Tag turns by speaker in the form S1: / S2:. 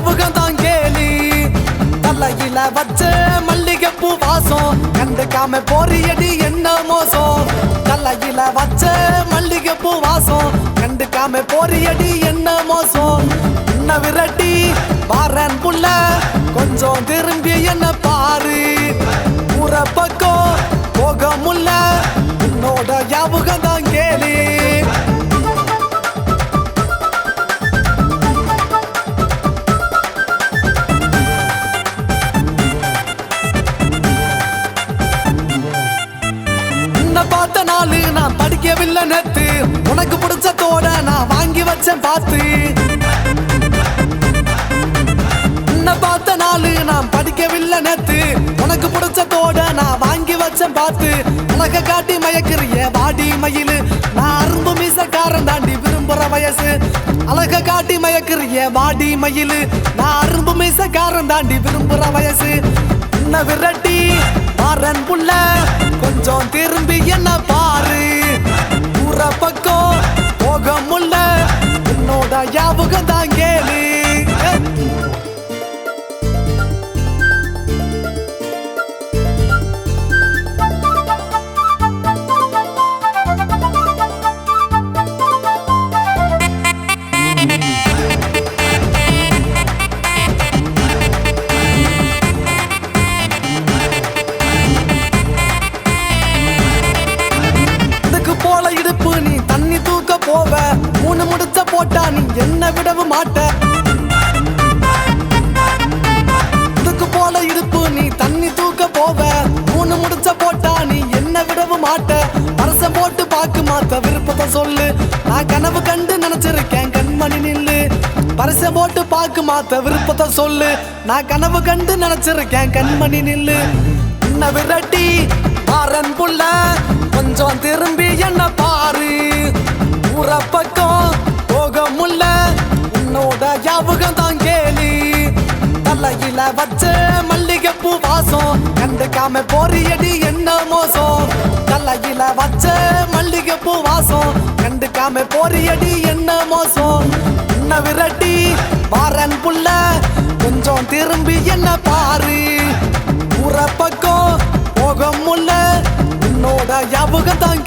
S1: ஞாபகம் தான் கேலி தலையில வச்ச மல்லிகைப்பூ வாசம் கண்டுக்காம போறியடி என்ன மோசம் தலையில வச்ச மல்லிகைப்பூ வாசம் கண்டுக்காம போறியடி என்ன மோசம் உன்னை விரட்டி வாரன் புள்ள கொஞ்சம் திரும்பி என்ன பாரு ஊர பக்கம் போக முல்ல உன்னோட ஞாபகம் தான் கேலி பார்த்த நாளு நான் படிக்கவில்லை நேத்து உனக்கு பிடிச்சதோட நான் வாங்கி வச்சேன் பார்த்து உன்னை பார்த்த நாளு நான் படிக்கவில்லை நேத்து உனக்கு பிடிச்சதோட நான் வாங்கி வச்சேன் பார்த்து உனக்கு காட்டி மயக்கிறிய வாடி மயிலு நான் அரும்பு மீசக்காரன் தாண்டி விரும்புற வயசு அழக காட்டி மயக்கிறிய வாடி மயிலு நான் அரும்பு மீசக்காரன் தாண்டி விரும்புற வயசு உன்னை விரட்டி பாரன் புள்ள கொஞ்சம் திரும்பி என்ன பாரு ஊர பக்கம் போக முல்ல உன்னோட ஞாபகம் தான் கேளு நீ தண்ணி தூக்க போவ மூணு முடிச்ச போட்டா நீ என்ன விடவும் மாட்ட இதுக்கு போல இடுப்பு நீ தண்ணி தூக்க போவ மூணு முடிச்ச போட்டா நீ என்ன விடவும் மாட்ட அரச போட்டு பாக்கு மாத்த விருப்பத்தை சொல்லு நான் கனவு கண்டு நினைச்சிருக்கேன் கண்மணி நில்லு பரிச போட்டு பாக்கு மாத்த விருப்பத்தை சொல்லு நான் கனவு கண்டு நினைச்சிருக்கேன் கண்மணி நில்லு உன்னை விரட்டி பாரன் புள்ள கொஞ்சம் திரும்பி என்ன பாரு ஊர பக்கம் போக முல்ல உன்னோட ஞாபகம் தான் கேலி தலையில வச்ச மல்லிகைப்பூ வாசம் கண்டுக்காம போறியடி என்ன மோசம் தலையில வச்ச மல்லிகைப்பூ வாசம் கண்டுக்காம போறியடி என்ன மோசம் உன்னை விரட்டி வாரன் புள்ள கொஞ்சம் திரும்பி என்ன பாரு ஊர பக்கம் போக முல்ல உன்னோட ஞாபகம் தான்